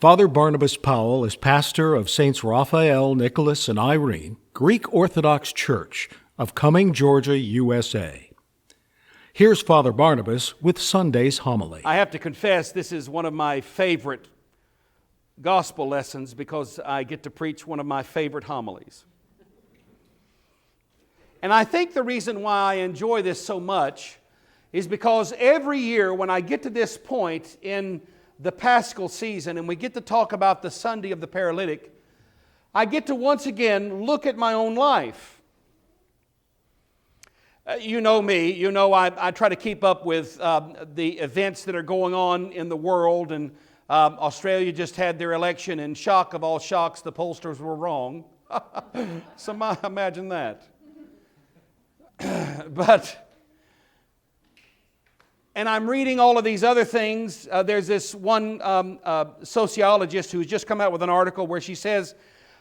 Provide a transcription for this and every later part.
Father Barnabas Powell is pastor of Saints Raphael, Nicholas, and Irene, Greek Orthodox Church of Cumming, Georgia, USA. Here's Father Barnabas with Sunday's homily. I have to confess, this is one of my favorite gospel lessons because I get to preach one of my favorite homilies. And I think the reason why I enjoy this so much is because every year when I get to this point in the Paschal season and we get to talk about the Sunday of the Paralytic, I get to once again look at my own life. You know me, you know I try to keep up with the events that are going on in the world, and Australia just had their election, and shock of all shocks, the pollsters were wrong. So imagine that. And I'm reading all of these other things. There's this one sociologist who's just come out with an article where she says,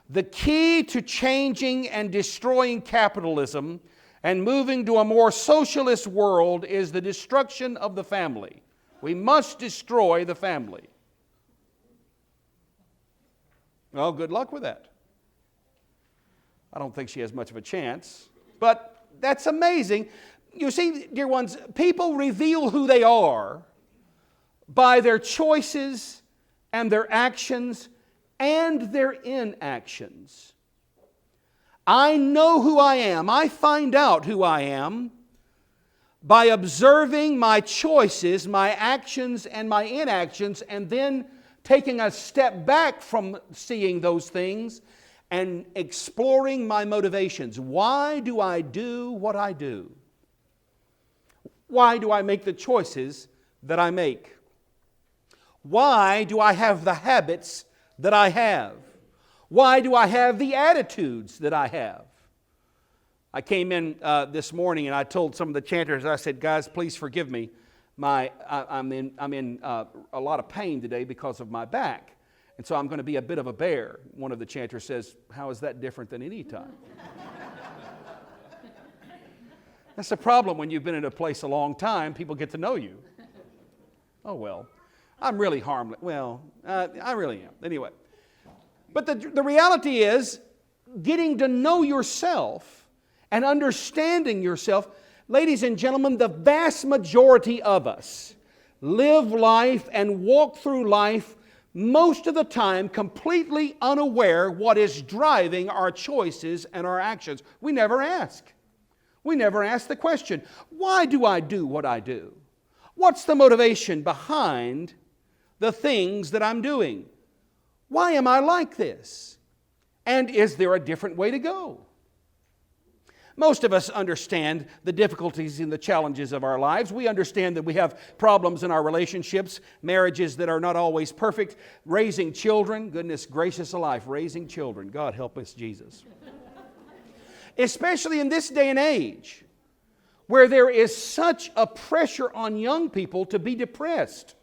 the key to changing and destroying capitalism and moving to a more socialist world is the destruction of the family. We must destroy the family. Well, good luck with that. I don't think she has much of a chance, but that's amazing. You see, dear ones, people reveal who they are by their choices and their actions and their inactions. I know who I am. I find out who I am by observing my choices, my actions, and my inactions, and then taking a step back from seeing those things and exploring my motivations. Why do I do what I do? Why do I make the choices that I make? Why do I have the habits that I have? Why do I have the attitudes that I have? I came in this morning and I told some of the chanters, I said, guys, please forgive me. I'm in a lot of pain today because of my back. And so I'm going to be a bit of a bear. One of the chanters says, how is that different than any time? That's the problem when you've been in a place a long time. People get to know you. Oh, well, I'm really harmless. Well, I really am. Anyway. But the reality is, getting to know yourself and understanding yourself, ladies and gentlemen, the vast majority of us live life and walk through life most of the time completely unaware what is driving our choices and our actions. We never ask. We never ask the question, why do I do what I do? What's the motivation behind the things that I'm doing? Why am I like this? And is there a different way to go? Most of us understand the difficulties and the challenges of our lives. We understand that we have problems in our relationships, marriages that are not always perfect, raising children. Goodness gracious alive, raising children. God help us, Jesus. Especially in this day and age, where there is such a pressure on young people to be depressed.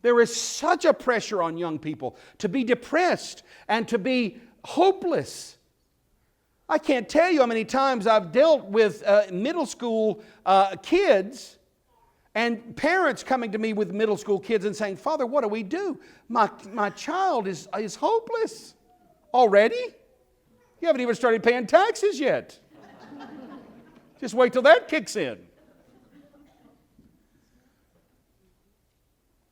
There is such a pressure on young people to be depressed and to be hopeless. I can't tell you how many times I've dealt with middle school kids and parents coming to me with middle school kids and saying, Father, what do we do? My child is hopeless already. You haven't even started paying taxes yet. Just wait till that kicks in.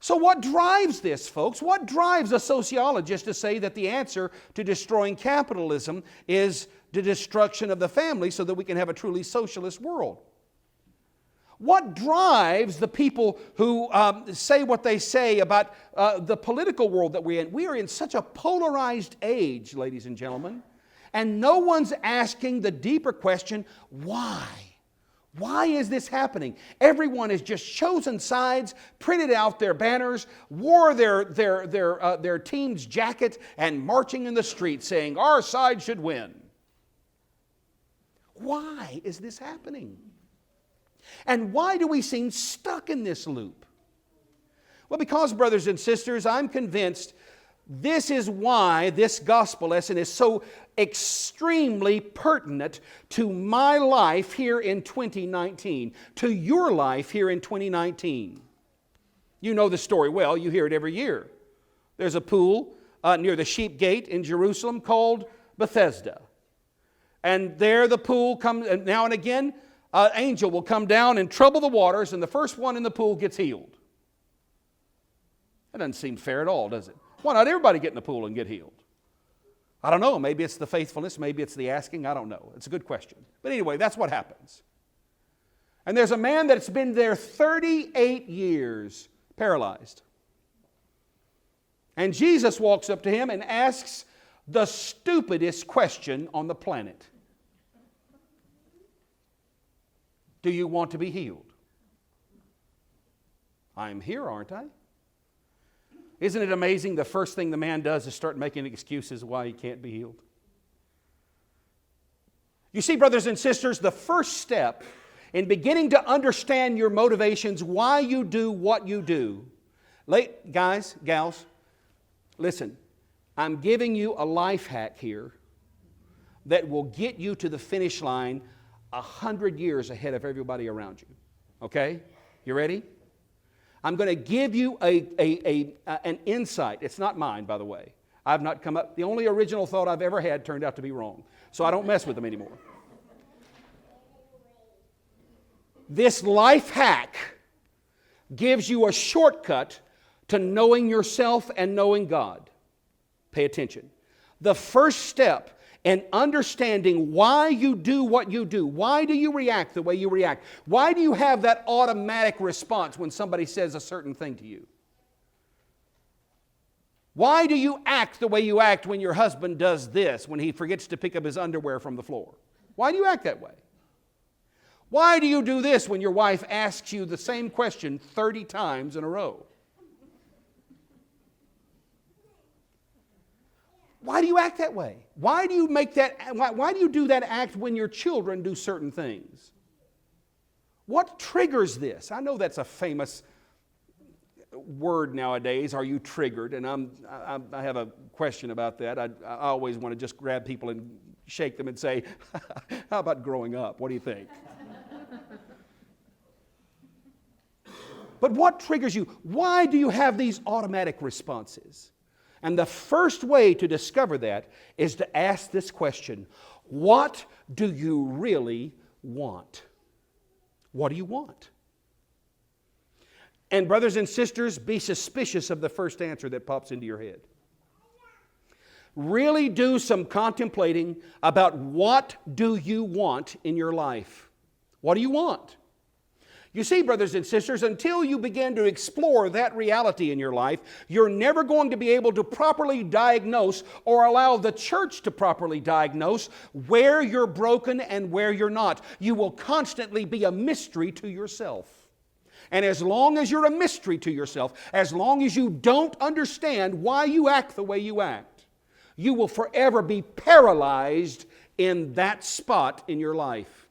So what drives this, folks? What drives a sociologist to say that the answer to destroying capitalism is the destruction of the family so that we can have a truly socialist world? What drives the people who say what they say about the political world that we're in? We are in such a polarized age, ladies and gentlemen. And no one's asking the deeper question, why? Why is this happening? Everyone has just chosen sides, printed out their banners, wore their team's jacket, and marching in the street saying, our side should win. Why is this happening? And why do we seem stuck in this loop? Well, because, brothers and sisters, I'm convinced this is why this gospel lesson is so extremely pertinent to my life here in 2019, to your life here in 2019. You know the story well, you hear it every year. There's a pool near the sheep gate in Jerusalem called Bethesda. And there the pool comes, and now and again, an angel will come down and trouble the waters, and the first one in the pool gets healed. That doesn't seem fair at all, does it? Why not everybody get in the pool and get healed? I don't know. Maybe it's the faithfulness. Maybe it's the asking. I don't know. It's a good question. But anyway, that's what happens. And there's a man that's been there 38 years, paralyzed. And Jesus walks up to him and asks the stupidest question on the planet. Do you want to be healed? I'm here, aren't I? Isn't it amazing the first thing the man does is start making excuses why he can't be healed? You see, brothers and sisters, the first step in beginning to understand your motivations, why you do what you do. Guys, gals, listen, I'm giving you a life hack here that will get you to the finish line 100 years ahead of everybody around you. Okay? You ready? I'm going to give you an insight. It's not mine, by the way. I've not come up. The only original thought I've ever had turned out to be wrong. So I don't mess with them anymore. This life hack gives you a shortcut to knowing yourself and knowing God. Pay attention. The first step in understanding why you do what you do, why do you react the way you react, why do you have that automatic response when somebody says a certain thing to you? Why do you act the way you act when your husband does this, when he forgets to pick up his underwear from the floor? Why do you act that way? Why do you do this when your wife asks you the same question 30 times in a row? Why do you act that way? Why do you do that act when your children do certain things? What triggers this? I know that's a famous word nowadays. Are you triggered? And I have a question about that. I always want to just grab people and shake them and say, how about growing up? What do you think? But what triggers you? Why do you have these automatic responses? And the first way to discover that is to ask this question: what do you really want? What do you want? And brothers and sisters, be suspicious of the first answer that pops into your head. Really do some contemplating about what do you want in your life. What do you want? You see, brothers and sisters, until you begin to explore that reality in your life, you're never going to be able to properly diagnose or allow the church to properly diagnose where you're broken and where you're not. You will constantly be a mystery to yourself. And as long as you're a mystery to yourself, as long as you don't understand why you act the way you act, you will forever be paralyzed in that spot in your life.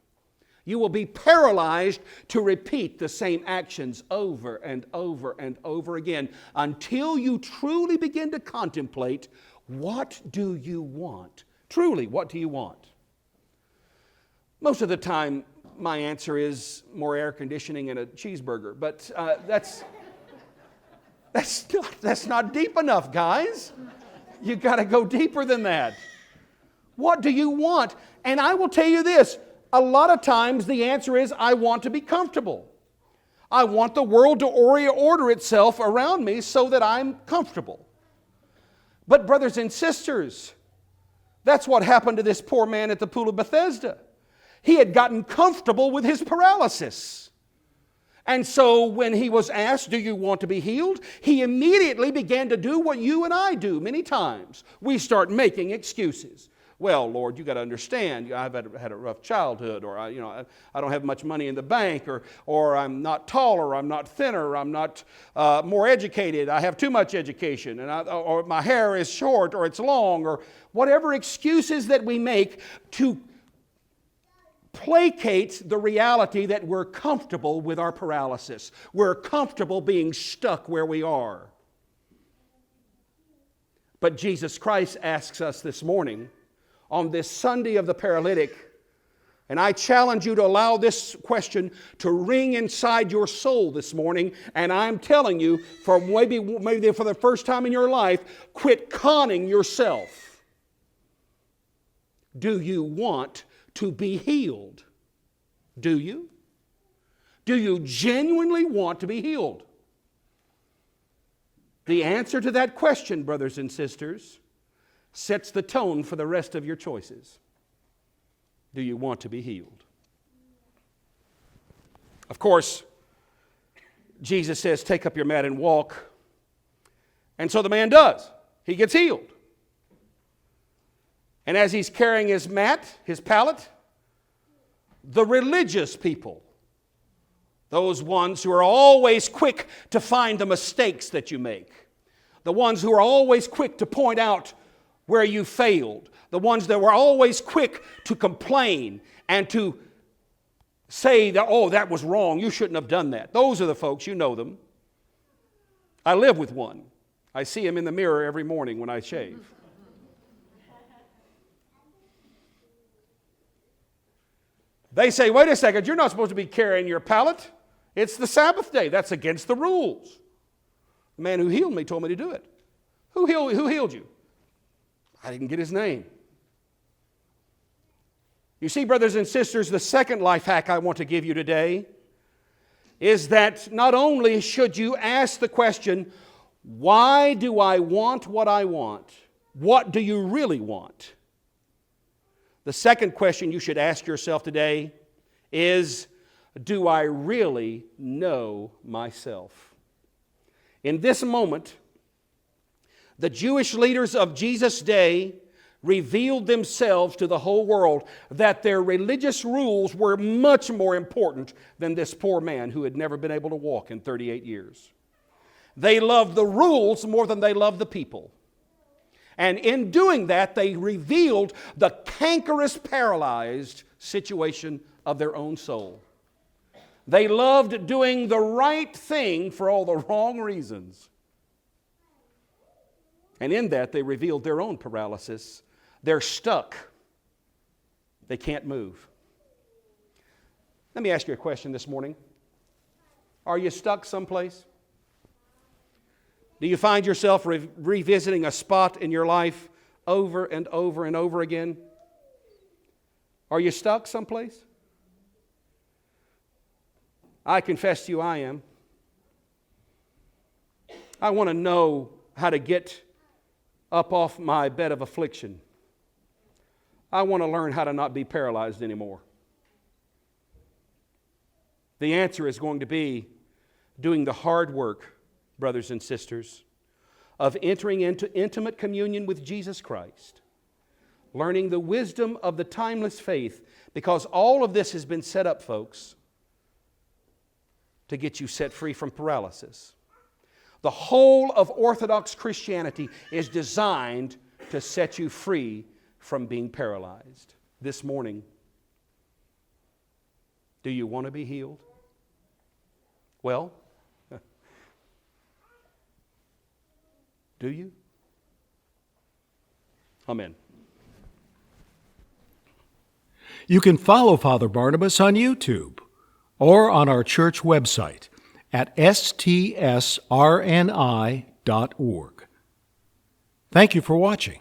You will be paralyzed to repeat the same actions over and over and over again until you truly begin to contemplate, what do you want? Truly, what do you want? Most of the time, my answer is more air conditioning and a cheeseburger, but that's not deep enough, guys. You've got to go deeper than that. What do you want? And I will tell you this. A lot of times the answer is, I want to be comfortable. I want the world to order itself around me so that I'm comfortable. But brothers and sisters, that's what happened to this poor man at the pool of Bethesda. He had gotten comfortable with his paralysis. And so when he was asked, do you want to be healed? He immediately began to do what you and I do many times. We start making excuses. Well, Lord, you got to understand, I've had a rough childhood, or I don't have much money in the bank, or I'm not taller, I'm not thinner, I'm not more educated, I have too much education, or my hair is short or it's long, or whatever excuses that we make to placate the reality that we're comfortable with our paralysis. We're comfortable being stuck where we are. But Jesus Christ asks us this morning, on this Sunday of the Paralytic, And I challenge you to allow this question to ring inside your soul this morning. And I'm telling you, for maybe for the first time in your life, quit conning yourself. Do you want to be healed? Do you? Do you genuinely want to be healed? The answer to that question, brothers and sisters, sets the tone for the rest of your choices. Do you want to be healed? Of course, Jesus says, take up your mat and walk. And so the man does. He gets healed. And as he's carrying his mat, his pallet, the religious people, those ones who are always quick to find the mistakes that you make, the ones who are always quick to point out where you failed, the ones that were always quick to complain and to say that, oh, that was wrong, you shouldn't have done that. Those are the folks, you know them. I live with one. I see him in the mirror every morning when I shave. They say, wait a second, you're not supposed to be carrying your pallet. It's the Sabbath day. That's against the rules. The man who healed me told me to do it. Who healed you? I didn't get his name. You see, brothers and sisters, the second life hack I want to give you today is that not only should you ask the question, why do I want what I want? What do you really want? The second question you should ask yourself today is, do I really know myself? In this moment, the Jewish leaders of Jesus' day revealed themselves to the whole world that their religious rules were much more important than this poor man who had never been able to walk in 38 years. They loved the rules more than they loved the people. And in doing that, they revealed the cankerous, paralyzed situation of their own soul. They loved doing the right thing for all the wrong reasons. And in that, they revealed their own paralysis. They're stuck. They can't move. Let me ask you a question this morning. Are you stuck someplace? Do you find yourself revisiting a spot in your life over and over and over again? Are you stuck someplace? I confess to you, I am. I want to know how to get up off my bed of affliction. I want to learn how to not be paralyzed anymore. The answer is going to be doing the hard work, brothers and sisters, of entering into intimate communion with Jesus Christ, learning the wisdom of the timeless faith, because all of this has been set up, folks, to get you set free from paralysis. The whole of Orthodox Christianity is designed to set you free from being paralyzed. This morning, do you want to be healed? Well, do you? Amen. You can follow Father Barnabas on YouTube or on our church website at stsrni.org. Thank you for watching.